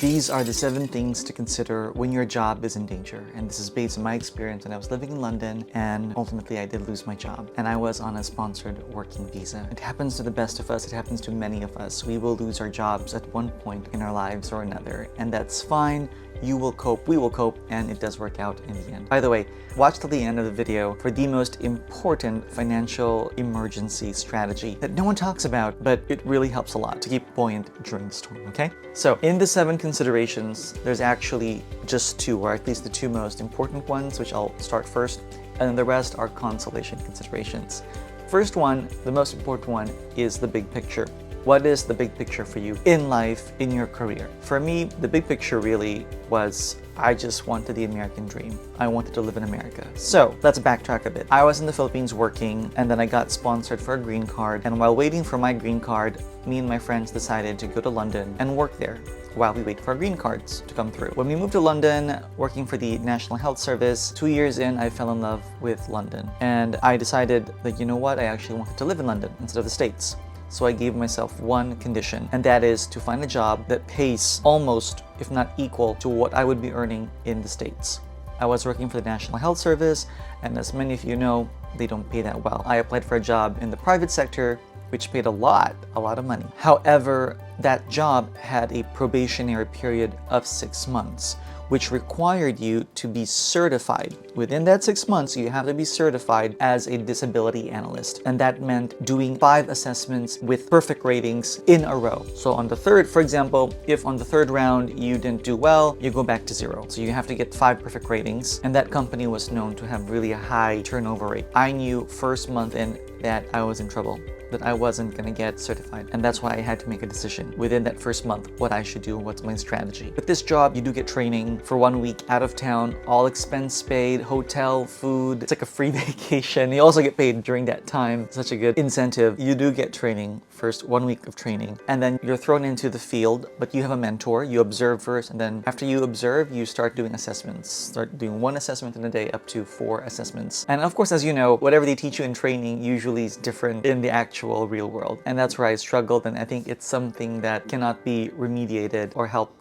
These are the 7 things to consider when your job is in danger. And this is based on my experience when I was living in London, and ultimately I did lose my job. And I was on a sponsored working visa. It happens to the best of us. It happens to many of us. We will lose our jobs at one point in our lives or another. And that's fine. You will cope, we will cope, and it does work out in the end. By the way, watch till the end of the video for the most important financial emergency strategy that no one talks about, but it really helps a lot to keep buoyant during the storm, okay? So in the 7 considerations, there's actually just 2, or at least the 2 most important ones, which I'll start first, and then the rest are consolation considerations. First one, the most important one, is the big picture. What is the big picture for you in life, in your career? For me, the big picture really was I just wanted the American dream. I wanted to live in America. So let's backtrack a bit. I was in the Philippines working, and then I got sponsored for a green card. And while waiting for my green card, me and my friends decided to go to London and work there while we wait for our green cards to come through. When we moved to London, working for the National Health Service, 2 years in, I fell in love with London. And I decided that, you know what, I actually wanted to live in London instead of the States. So I gave myself one condition, and that is to find a job that pays almost, if not equal, to what I would be earning in the States. I was working for the National Health Service, and as many of you know, they don't pay that well. I applied for a job in the private sector, which paid a lot of money. However, that job had a probationary period of 6 months, which required you to be certified. Within that 6 months, you have to be certified as a disability analyst. And that meant doing 5 assessments with perfect ratings in a row. So on the third, for example, if on the 3rd round you didn't do well, you go back to 0. So you have to get 5 perfect ratings. And that company was known to have really a high turnover rate. I knew first month in that I was in trouble, that I wasn't gonna get certified. And that's why I had to make a decision within that first month, what I should do, what's my strategy. With this job, you do get training for 1 week out of town, all expense paid, hotel, food. It's like a free vacation. You also get paid during that time. Such a good incentive. You do get training, first 1 week of training, and then you're thrown into the field, but you have a mentor. You observe first, and then after you observe, you start doing assessments. Start doing 1 assessment in a day up to 4 assessments. And of course, as you know, whatever they teach you in training usually is different in the actual real world. And that's where I struggled, and I think it's something that cannot be remediated or helped,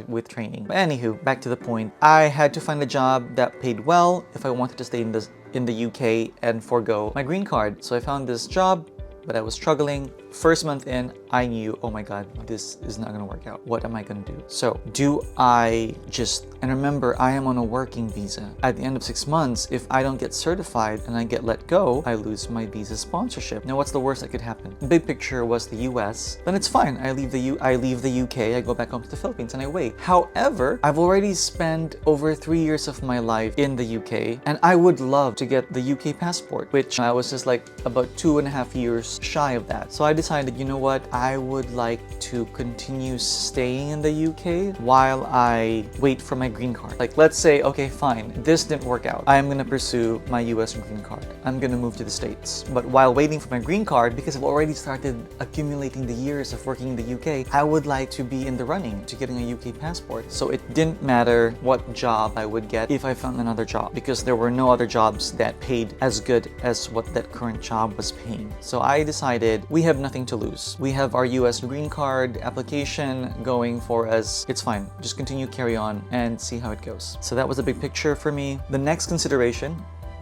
with training. But anywho, back to the point. I had to find a job that paid well if I wanted to stay in the UK and forego my green card. So I found this job, but I was struggling. First month in, I knew, oh my God, this is not gonna work out. What am I gonna do? So and remember, I am on a working visa. At the end of 6 months, if I don't get certified and I get let go, I lose my visa sponsorship. Now, what's the worst that could happen? The big picture was the US. Then it's fine. I leave the UK, I go back home to the Philippines, and I wait. However, I've already spent over 3 years of my life in the UK, and I would love to get the UK passport, which I was just like about 2.5 years shy of that. So I decided, you know what, I would like to continue staying in the UK while I wait for my green card. Like, let's say, okay, fine, this didn't work out. I'm gonna pursue my US green card. I'm gonna move to the States. But while waiting for my green card, because I've already started accumulating the years of working in the UK, I would like to be in the running to getting a UK passport. So it didn't matter what job I would get if I found another job, because there were no other jobs that paid as good as what that current job was paying. So I decided we have nothing to lose. We have our US green card application going for us. It's fine. Just continue, carry on, and see how it goes. So that was a big picture for me. The next consideration,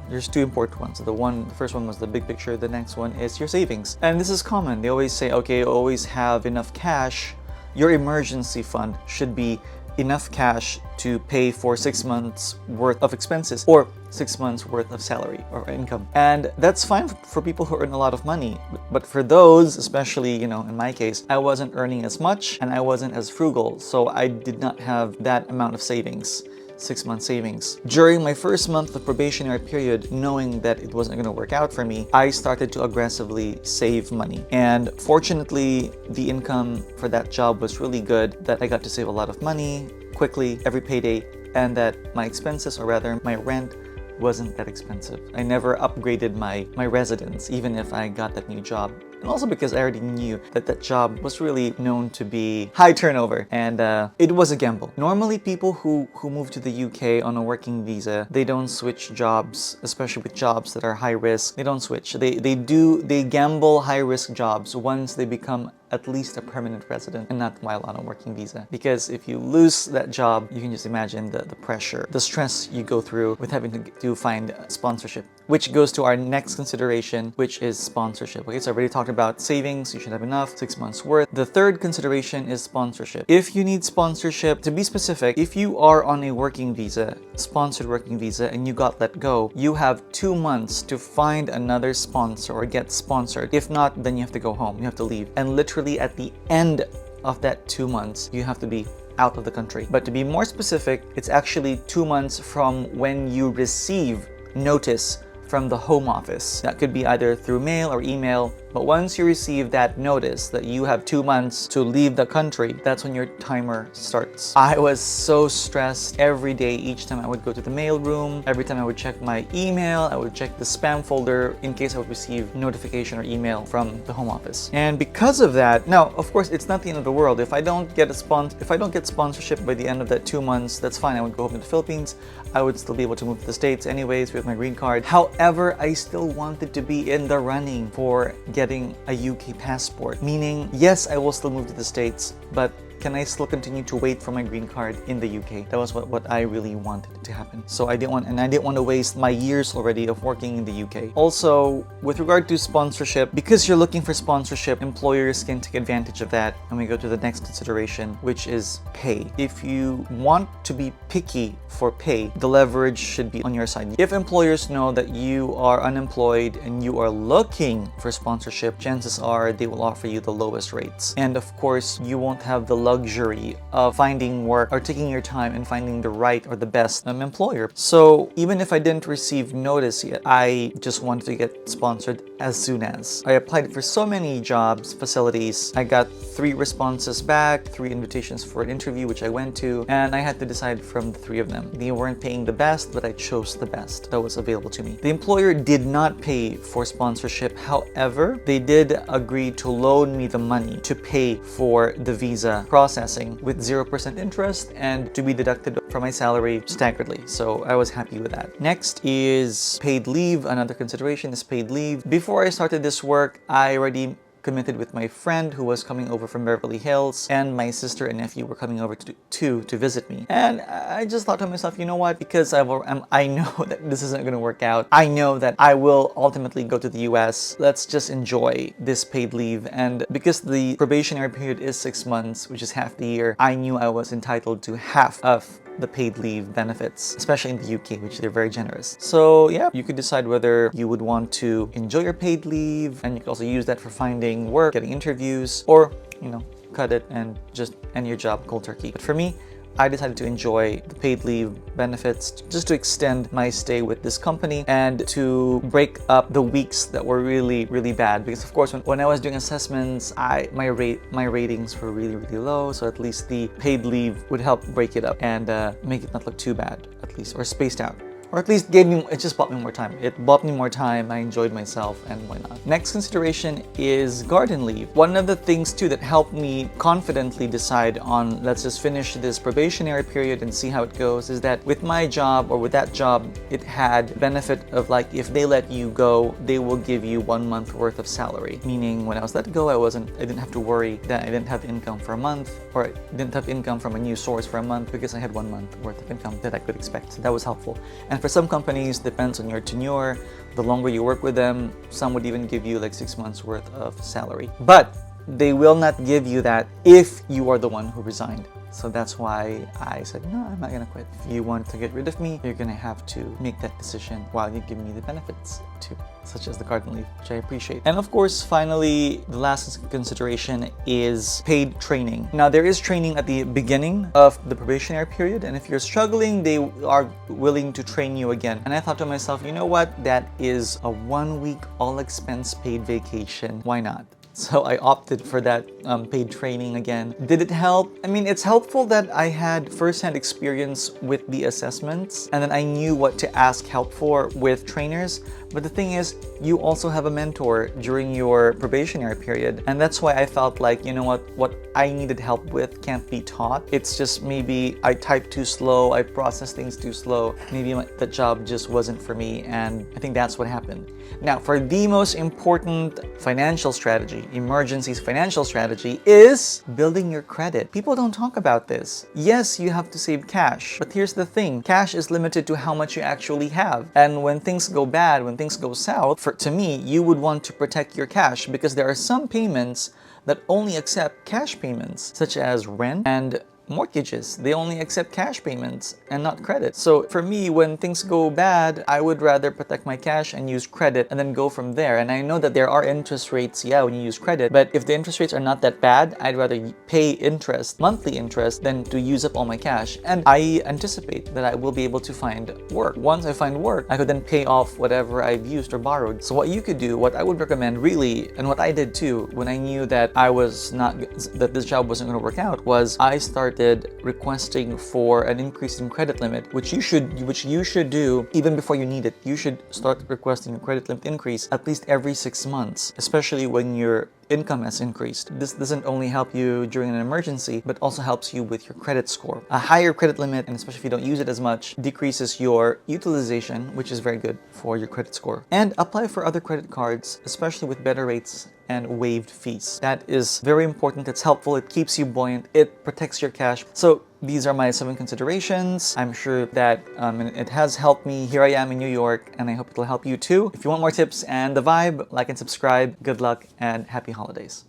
there's 2 important ones. The first one was the big picture. The next one is your savings. And this is common. They always say, okay, always have enough cash. Your emergency fund should be enough cash to pay for 6 months worth of expenses or 6 months worth of salary or income. And that's fine for people who earn a lot of money. But for those, especially, in my case, I wasn't earning as much and I wasn't as frugal. So I did not have that amount of savings. 6 month savings. During my first month of probationary period, knowing that it wasn't going to work out for me, I started to aggressively save money. And fortunately, the income for that job was really good, that I got to save a lot of money quickly every payday, and that my expenses, or rather my rent, wasn't that expensive. I never upgraded my residence, even if I got that new job and also because I already knew that that job was really known to be high turnover, and it was a gamble. Normally, people who move to the UK on a working visa, they don't switch jobs, especially with jobs that are high risk. They don't switch. They gamble high risk jobs once they become at least a permanent resident and not while on a working visa. Because if you lose that job, you can just imagine the pressure, the stress you go through with having to find sponsorship. Which goes to our next consideration, which is sponsorship. Okay, so I've already talked about savings, you should have enough, 6 months worth. The third consideration is sponsorship. If you need sponsorship, to be specific, if you are on a working visa, sponsored working visa, and you got let go, you have 2 months to find another sponsor or get sponsored. If not, then you have to go home, you have to leave. And literally at the end of that 2 months, you have to be out of the country. But to be more specific, it's actually 2 months from when you receive notice from the home office. That could be either through mail or email, but once you receive that notice that you have 2 months to leave the country, that's when your timer starts. I was so stressed every day. Each time I would go to the mail room, every time I would check my email, I would check the spam folder in case I would receive notification or email from the home office. And because of that, now of course it's not the end of the world. If I don't get sponsorship by the end of that 2 months, that's fine. I would go home to the Philippines. I would still be able to move to the States anyways with my green card. However, I still wanted to be in the running for getting a UK passport. Meaning, yes, I will still move to the States, but can I still continue to wait for my green card in the UK? That was what I really wanted to happen. So I didn't want to waste my years already of working in the UK. Also, with regard to sponsorship, because you're looking for sponsorship, employers can take advantage of that. And we go to the next consideration, which is pay. If you want to be picky for pay, the leverage should be on your side. If employers know that you are unemployed and you are looking for sponsorship, chances are they will offer you the lowest rates. And of course, you won't have the luxury of finding work or taking your time and finding the right or the best employer. So even if I didn't receive notice yet, I just wanted to get sponsored as soon as. I applied for so many jobs, facilities. I got 3 responses back, 3 invitations for an interview, which I went to, and I had to decide from the 3 of them. They weren't paying the best, but I chose the best that was available to me. The employer did not pay for sponsorship. However, they did agree to loan me the money to pay for the visa processing with 0% interest and to be deducted from my salary staggeredly. So I was happy with that. Next is paid leave. Another consideration is paid leave. Before I started this work, I already committed with my friend who was coming over from Beverly Hills, and my sister and nephew were coming over to visit me. And I just thought to myself, you know what, because I know that this isn't going to work out. I know that I will ultimately go to the US. Let's just enjoy this paid leave. And because the probationary period is 6 months, which is half the year, I knew I was entitled to half of the paid leave benefits, especially in the UK, which they're very generous. So yeah, you could decide whether you would want to enjoy your paid leave, and you could also use that for finding work, getting interviews, or, you know, cut it and just end your job cold turkey. But for me, I decided to enjoy the paid leave benefits just to extend my stay with this company and to break up the weeks that were really, really bad. Because of course, when I was doing assessments, my ratings were really, really low. So at least the paid leave would help break it up and make it not look too bad, at least, or spaced out. Or at least it just bought me more time. It bought me more time, I enjoyed myself, and why not? Next consideration is garden leave. One of the things too that helped me confidently decide on, let's just finish this probationary period and see how it goes, is that with my job, or with that job, it had benefit of, like, if they let you go, they will give you 1 month worth of salary. Meaning when I was let go, I didn't have to worry that I didn't have income for a month, or I didn't have income from a new source for a month, because I had 1 month worth of income that I could expect. So that was helpful. And for some companies, depends on your tenure, the longer you work with them, some would even give you like 6 months worth of salary. But they will not give you that if you are the one who resigned. So that's why I said, no, I'm not gonna quit. If you want to get rid of me, you're gonna have to make that decision while you give me the benefits too, such as the garden leave, which I appreciate. And of course, finally, the last consideration is paid training. Now, there is training at the beginning of the probationary period, and if you're struggling, they are willing to train you again. And I thought to myself, you know what? That is a 1 week all expense paid vacation. Why not? So I opted for that paid training again. Did it help? I mean, it's helpful that I had first-hand experience with the assessments, and then I knew what to ask help for with trainers. But the thing is, you also have a mentor during your probationary period. And that's why I felt like, you know what I needed help with can't be taught. It's just maybe I type too slow, I process things too slow. Maybe the job just wasn't for me, and I think that's what happened. Now, for the most important financial strategy, emergencies financial strategy, is building your credit. People don't talk about this. Yes, you have to save cash, but here's the thing. Cash is limited to how much you actually have. And when things go bad, when things go south, to me, you would want to protect your cash because there are some payments that only accept cash payments, such as rent and mortgages. They only accept cash payments and not credit. So for me, when things go bad, I would rather protect my cash and use credit and then go from there. And I know that there are interest rates, yeah, when you use credit, but if the interest rates are not that bad, I'd rather pay interest, monthly interest, than to use up all my cash. And I anticipate that I will be able to find work. Once I find work, I could then pay off whatever I've used or borrowed. So what you could do, what I would recommend really, and what I did too, when I knew that that this job wasn't going to work out, was I started requesting for an increase in credit limit, which you should do even before you need it. You should start requesting a credit limit increase at least every 6 months, especially when your income has increased. This doesn't only help you during an emergency, but also helps you with your credit score. A higher credit limit, and especially if you don't use it as much, decreases your utilization, which is very good for your credit score. And apply for other credit cards, especially with better rates and waived fees. That is very important. It's helpful. It keeps you buoyant. It protects your cash. So these are my 7 considerations. I'm sure that it has helped me. Here I am in New York, and I hope it'll help you too. If you want more tips and the vibe, like and subscribe. Good luck and happy holidays.